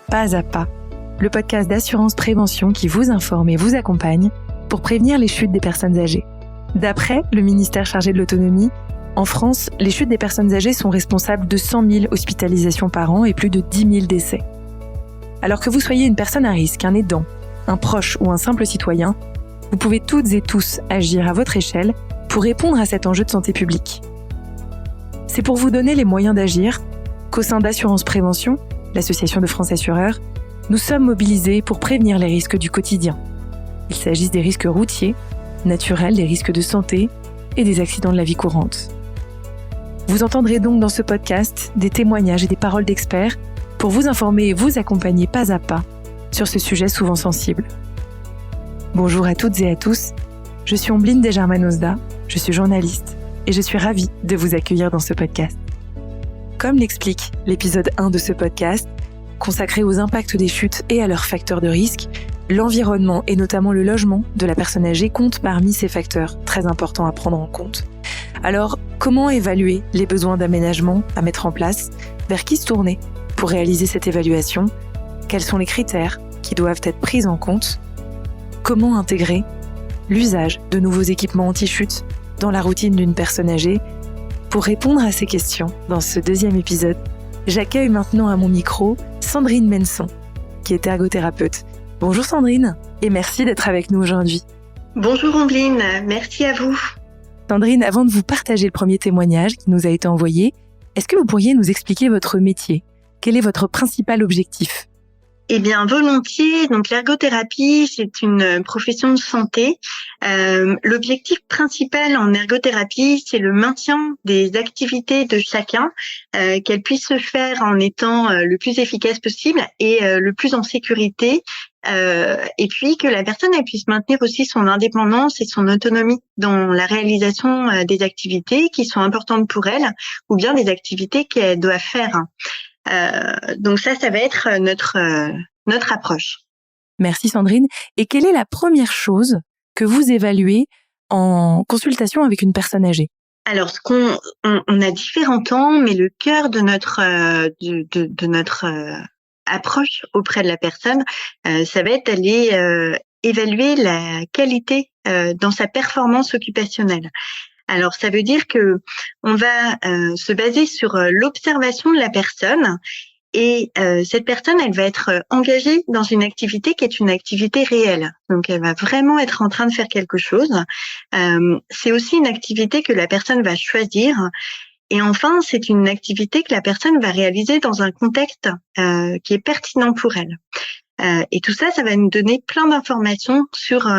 Pas à Pas, le podcast d'assurance prévention qui vous informe et vous accompagne pour prévenir les chutes des personnes âgées. D'après le ministère chargé de l'autonomie, en France, les chutes des personnes âgées sont responsables de 100 000 hospitalisations par an et plus de 10 000 décès. Alors que vous soyez une personne à risque, un aidant, un proche ou un simple citoyen, vous pouvez toutes et tous agir à votre échelle pour répondre à cet enjeu de santé publique. C'est pour vous donner les moyens d'agir qu'au sein d'Assurance Prévention, l'association de France Assureurs, nous sommes mobilisés pour prévenir les risques du quotidien. Il s'agisse des risques routiers, naturels, des risques de santé et des accidents de la vie courante. Vous entendrez donc dans ce podcast des témoignages et des paroles d'experts pour vous informer et vous accompagner pas à pas sur ce sujet souvent sensible. Bonjour à toutes et à tous, je suis Ombline Desgermanozda, je suis journaliste et je suis ravie de vous accueillir dans ce podcast. Comme l'explique l'épisode 1 de ce podcast, consacré aux impacts des chutes et à leurs facteurs de risque, l'environnement et notamment le logement de la personne âgée compte parmi ces facteurs très importants à prendre en compte. Alors, comment évaluer les besoins d'aménagement à mettre en place? Vers qui se tourner pour réaliser cette évaluation? Quels sont les critères qui doivent être pris en compte? Comment intégrer l'usage de nouveaux équipements anti-chute dans la routine d'une personne âgée? Pour répondre à ces questions, dans ce deuxième épisode, j'accueille maintenant à mon micro Sandrine Menson, qui est ergothérapeute. Bonjour Sandrine, et merci d'être avec nous aujourd'hui. Bonjour Ombline, merci à vous. Sandrine, avant de vous partager le premier témoignage qui nous a été envoyé, est-ce que vous pourriez nous expliquer votre métier? Quel est votre principal objectif? Eh bien, volontiers. Donc, l'ergothérapie, c'est une profession de santé. L'objectif principal en ergothérapie, c'est le maintien des activités de chacun, qu'elles puissent se faire en étant le plus efficace possible et le plus en sécurité. Et puis que la personne elle puisse maintenir aussi son indépendance et son autonomie dans la réalisation des activités qui sont importantes pour elle ou bien des activités qu'elle doit faire. Donc ça va être notre approche. Merci Sandrine. Et quelle est la première chose que vous évaluez en consultation avec une personne âgée? Alors, on a différents temps, mais le cœur de notre approche auprès de la personne, ça va être d'aller évaluer la qualité dans sa performance occupationnelle. Alors, ça veut dire que on va se baser sur l'observation de la personne et cette personne, elle va être engagée dans une activité qui est une activité réelle. Donc, elle va vraiment être en train de faire quelque chose. C'est aussi une activité que la personne va choisir. Et enfin, c'est une activité que la personne va réaliser dans un contexte qui est pertinent pour elle. Et tout ça, ça va nous donner plein d'informations sur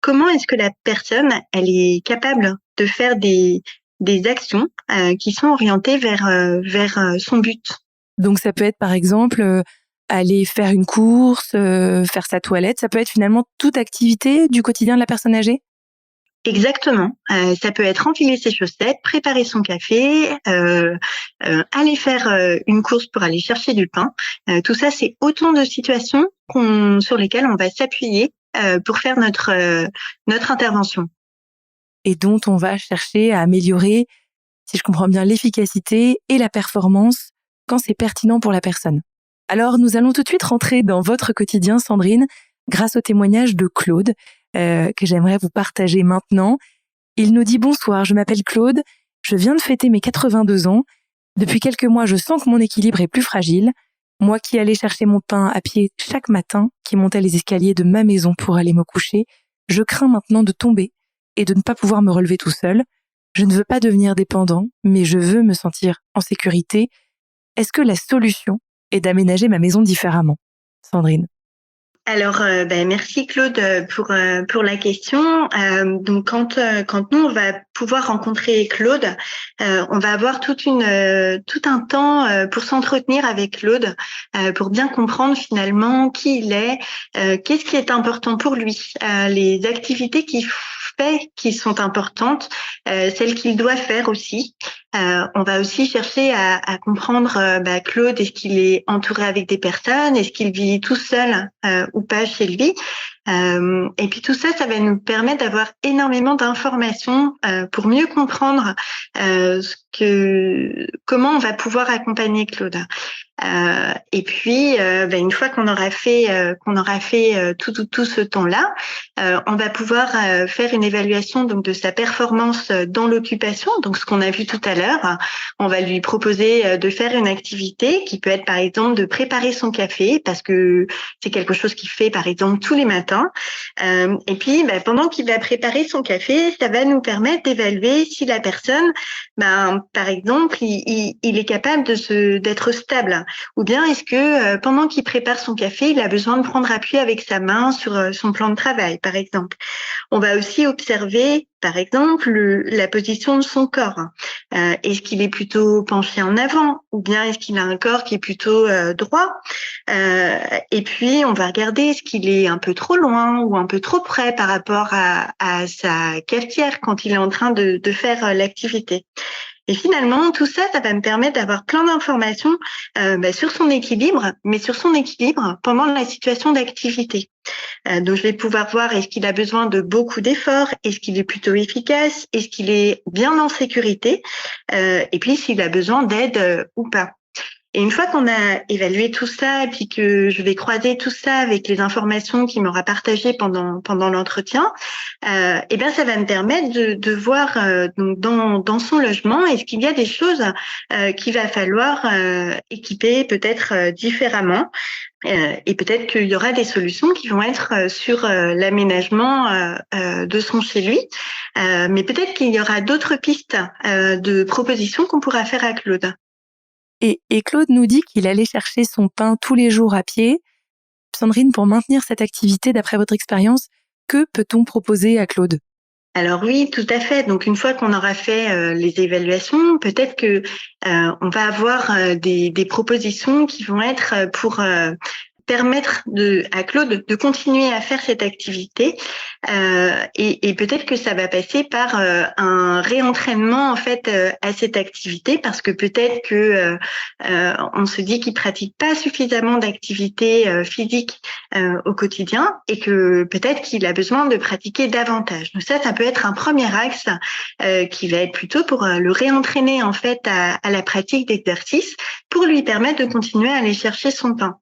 comment est-ce que la personne, elle est capable de faire des actions qui sont orientées vers son but. Donc ça peut être par exemple aller faire une course, faire sa toilette, ça peut être finalement toute activité du quotidien de la personne âgée? Exactement. Ça peut être enfiler ses chaussettes, préparer son café, aller faire une course pour aller chercher du pain. Tout ça, c'est autant de situations sur lesquelles on va s'appuyer pour faire notre intervention. Et dont on va chercher à améliorer, si je comprends bien, l'efficacité et la performance quand c'est pertinent pour la personne. Alors, nous allons tout de suite rentrer dans votre quotidien, Sandrine, grâce au témoignage de Claude, que j'aimerais vous partager maintenant. Il nous dit « Bonsoir, je m'appelle Claude, je viens de fêter mes 82 ans. Depuis quelques mois, je sens que mon équilibre est plus fragile. Moi qui allais chercher mon pain à pied chaque matin, qui montais les escaliers de ma maison pour aller me coucher, je crains maintenant de tomber et de ne pas pouvoir me relever tout seul. Je ne veux pas devenir dépendant, mais je veux me sentir en sécurité. Est-ce que la solution est d'aménager ma maison différemment ?» Sandrine. Alors, merci Claude pour la question. Donc quand nous on va pouvoir rencontrer Claude, on va avoir tout un temps pour s'entretenir avec Claude, pour bien comprendre finalement qui il est, qu'est-ce qui est important pour lui, les activités qu'il fait qui sont importantes, celles qu'il doit faire aussi. On va aussi chercher à comprendre Claude, est-ce qu'il est entouré avec des personnes, est-ce qu'il vit tout seul ou pas chez lui. Et puis tout ça, ça va nous permettre d'avoir énormément d'informations pour mieux comprendre comment on va pouvoir accompagner Claude. Et puis, une fois qu'on aura fait tout ce temps-là, on va pouvoir faire une évaluation donc de sa performance dans l'occupation. Donc, ce qu'on a vu tout à l'heure, on va lui proposer de faire une activité qui peut être par exemple de préparer son café parce que c'est quelque chose qu'il fait par exemple tous les matins. Et puis, pendant qu'il va préparer son café, ça va nous permettre d'évaluer si la personne, par exemple, il est capable d'être stable. Ou bien est-ce que pendant qu'il prépare son café, il a besoin de prendre appui avec sa main sur son plan de travail, par exemple. On va aussi observer, par exemple, la position de son corps. Est-ce qu'il est plutôt penché en avant ou bien est-ce qu'il a un corps qui est plutôt droit? Et puis, on va regarder est-ce qu'il est un peu trop loin ou un peu trop près par rapport à sa cafetière quand il est en train de faire l'activité. Et finalement, tout ça, ça va me permettre d'avoir plein d'informations sur son équilibre, mais sur son équilibre pendant la situation d'activité. Donc, je vais pouvoir voir est-ce qu'il a besoin de beaucoup d'efforts, est-ce qu'il est plutôt efficace, est-ce qu'il est bien en sécurité, et puis s'il a besoin d'aide ou pas. Et une fois qu'on a évalué tout ça, et puis que je vais croiser tout ça avec les informations qu'il m'aura partagées pendant l'entretien, ça va me permettre de voir donc dans son logement, est-ce qu'il y a des choses qu'il va falloir équiper peut-être différemment. Et peut-être qu'il y aura des solutions qui vont être sur l'aménagement de son chez lui, mais peut-être qu'il y aura d'autres pistes de propositions qu'on pourra faire à Claude. Et Claude nous dit qu'il allait chercher son pain tous les jours à pied. Sandrine, pour maintenir cette activité, d'après votre expérience, que peut-on proposer à Claude ? Alors oui, tout à fait. Donc une fois qu'on aura fait les évaluations, peut-être que on va avoir des propositions qui vont être pour permettre à Claude de continuer à faire cette activité et peut-être que ça va passer par un réentraînement en fait à cette activité parce que peut-être que on se dit qu'il pratique pas suffisamment d'activité physique au quotidien et que peut-être qu'il a besoin de pratiquer davantage. Donc ça peut être un premier axe qui va être plutôt pour le réentraîner en fait à la pratique d'exercice pour lui permettre de continuer à aller chercher son pain.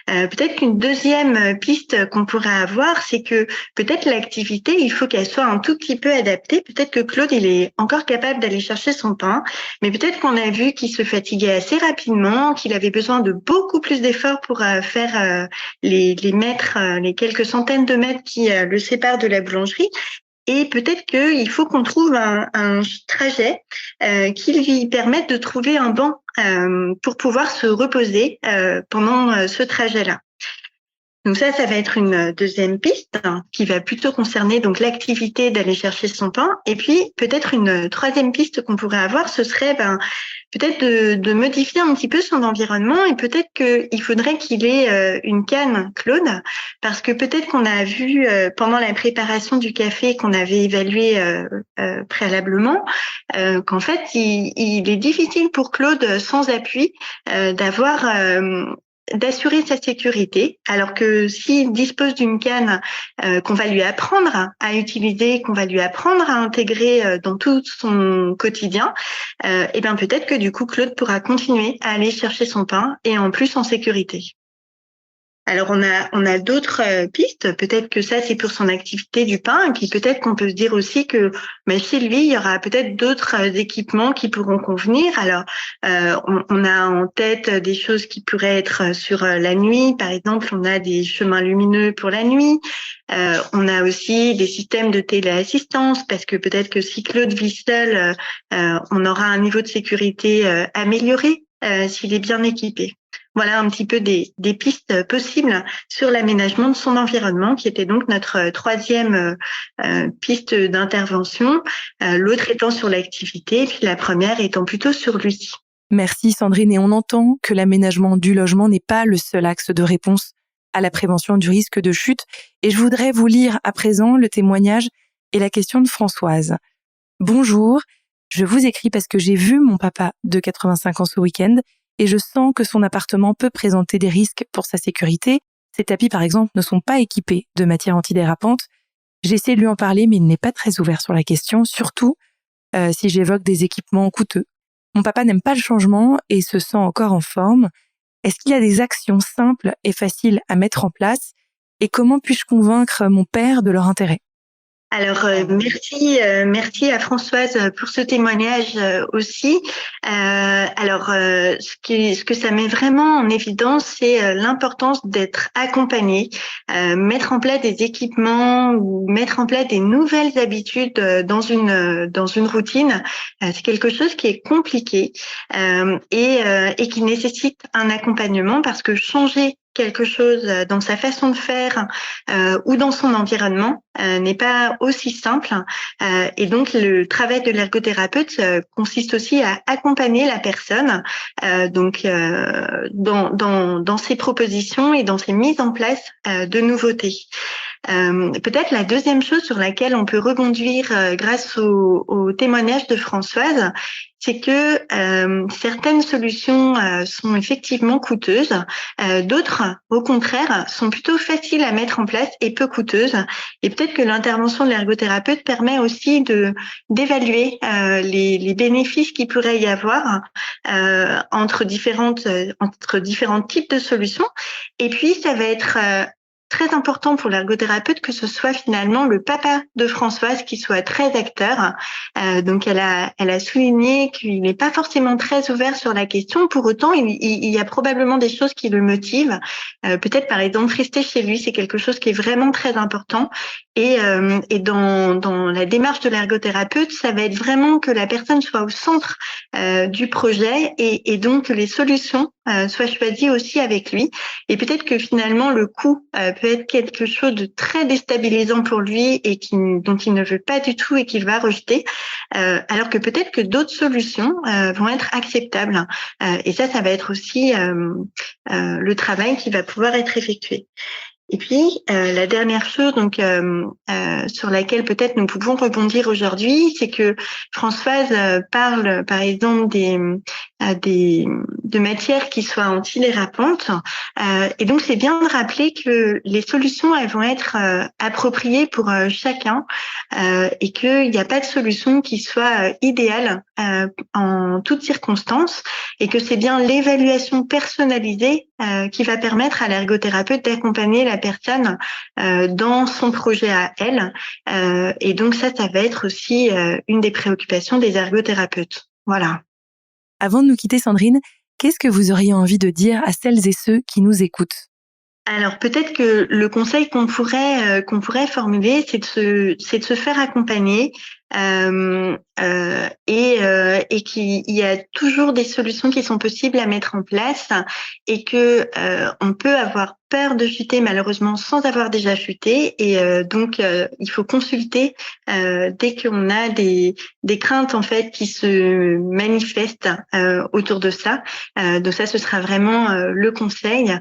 Peut-être qu'une deuxième piste qu'on pourrait avoir, c'est que peut-être l'activité, il faut qu'elle soit un tout petit peu adaptée. Peut-être que Claude, il est encore capable d'aller chercher son pain, mais peut-être qu'on a vu qu'il se fatiguait assez rapidement, qu'il avait besoin de beaucoup plus d'efforts pour faire les mètres, les quelques centaines de mètres qui le séparent de la boulangerie. Et peut-être qu'il faut qu'on trouve un trajet qui lui permette de trouver un banc pour pouvoir se reposer pendant ce trajet-là. Donc ça va être une deuxième piste qui va plutôt concerner donc l'activité d'aller chercher son pain. Et puis peut-être une troisième piste qu'on pourrait avoir, ce serait peut-être de modifier un petit peu son environnement et peut-être qu'il faudrait qu'il ait une canne Claude parce que peut-être qu'on a vu pendant la préparation du café qu'on avait évalué préalablement qu'en fait il est difficile pour Claude sans appui d'assurer sa sécurité, alors que s'il dispose d'une canne qu'on va lui apprendre à utiliser, qu'on va lui apprendre à intégrer dans tout son quotidien, peut-être que du coup Claude pourra continuer à aller chercher son pain et en plus en sécurité. Alors on a d'autres pistes, peut-être que ça c'est pour son activité du pain, et puis peut-être qu'on peut se dire aussi que chez lui il y aura peut-être d'autres équipements qui pourront convenir. Alors on a en tête des choses qui pourraient être sur la nuit, par exemple on a des chemins lumineux pour la nuit, on a aussi des systèmes de téléassistance parce que peut-être que si Claude vit seul, on aura un niveau de sécurité amélioré s'il est bien équipé. Voilà un petit peu des pistes possibles sur l'aménagement de son environnement, qui était donc notre troisième piste d'intervention, l'autre étant sur l'activité, puis la première étant plutôt sur lui. Merci Sandrine, et on entend que l'aménagement du logement n'est pas le seul axe de réponse à la prévention du risque de chute, et je voudrais vous lire à présent le témoignage et la question de Françoise. Bonjour, je vous écris parce que j'ai vu mon papa de 85 ans ce week-end et je sens que son appartement peut présenter des risques pour sa sécurité. Ces tapis, par exemple, ne sont pas équipés de matière antidérapante. J'ai essayé de lui en parler, mais il n'est pas très ouvert sur la question, surtout si j'évoque des équipements coûteux. Mon papa n'aime pas le changement et se sent encore en forme. Est-ce qu'il y a des actions simples et faciles à mettre en place? Et comment puis-je convaincre mon père de leur intérêt? Alors merci à Françoise pour ce témoignage aussi. Ce que ça met vraiment en évidence, c'est l'importance d'être accompagné, mettre en place des équipements ou mettre en place des nouvelles habitudes dans une routine. C'est quelque chose qui est compliqué et qui nécessite un accompagnement parce que changer quelque chose dans sa façon de faire ou dans son environnement n'est pas aussi simple. Et donc, le travail de l'ergothérapeute consiste aussi à accompagner la personne dans ses propositions et dans ses mises en place de nouveautés. Peut-être la deuxième chose sur laquelle on peut rebondir grâce au témoignage de Françoise, c'est que certaines solutions sont effectivement coûteuses, d'autres, au contraire, sont plutôt faciles à mettre en place et peu coûteuses. Et peut-être que l'intervention de l'ergothérapeute permet aussi d'évaluer les bénéfices qu'il pourrait y avoir entre différents types de solutions. Et puis, ça va être très important pour l'ergothérapeute que ce soit finalement le papa de Françoise qui soit très acteur. Donc elle a souligné qu'il n'est pas forcément très ouvert sur la question. Pour autant, il y a probablement des choses qui le motivent. Peut-être par exemple rester chez lui, c'est quelque chose qui est vraiment très important. Et dans la démarche de l'ergothérapeute, ça va être vraiment que la personne soit au centre du projet et donc que les solutions soient choisies aussi avec lui. Et peut-être que finalement le coût peut être quelque chose de très déstabilisant pour lui et dont il ne veut pas du tout et qu'il va rejeter, alors que peut-être que d'autres solutions vont être acceptables. Et ça va être aussi le travail qui va pouvoir être effectué. Et puis, la dernière chose sur laquelle peut-être nous pouvons rebondir aujourd'hui, c'est que Françoise parle, par exemple, de matières qui soient antidérapantes. Et donc, c'est bien de rappeler que les solutions, elles vont être appropriées pour chacun et qu'il n'y a pas de solution qui soit idéale en toutes circonstances et que c'est bien l'évaluation personnalisée qui va permettre à l'ergothérapeute d'accompagner la personne dans son projet à elle. Et donc ça va être aussi une des préoccupations des ergothérapeutes. Voilà. Avant de nous quitter, Sandrine, qu'est-ce que vous auriez envie de dire à celles et ceux qui nous écoutent? Alors peut-être que le conseil qu'on pourrait formuler, c'est de se faire accompagner et qu'il y a toujours des solutions qui sont possibles à mettre en place et que on peut avoir peur de chuter malheureusement sans avoir déjà chuté et donc il faut consulter dès qu'on a des craintes en fait qui se manifestent autour de ça. Donc ça ce sera vraiment le conseil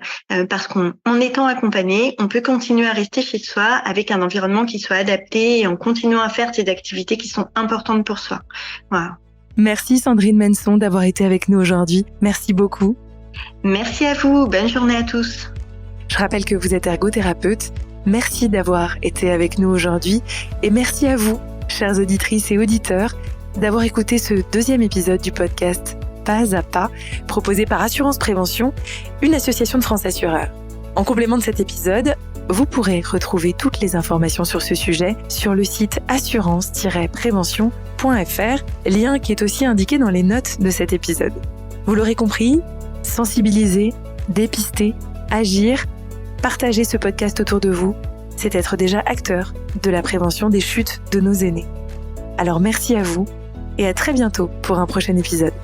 parce qu'en étant accompagné, on peut continuer à rester chez soi avec un environnement qui soit adapté et en continuant à faire ces activités qui sont importantes pour soi. Voilà. Merci Sandrine Menson d'avoir été avec nous aujourd'hui. Merci beaucoup. Merci à vous. Bonne journée à tous. Je rappelle que vous êtes ergothérapeute. Merci d'avoir été avec nous aujourd'hui et merci à vous, chères auditrices et auditeurs, d'avoir écouté ce deuxième épisode du podcast Pas à Pas, proposé par Assurance Prévention, une association de France Assureurs. En complément de cet épisode, vous pourrez retrouver toutes les informations sur ce sujet sur le site assurance-prévention.fr, lien qui est aussi indiqué dans les notes de cet épisode. Vous l'aurez compris, sensibiliser, dépister, agir, partager ce podcast autour de vous, c'est être déjà acteur de la prévention des chutes de nos aînés. Alors merci à vous et à très bientôt pour un prochain épisode.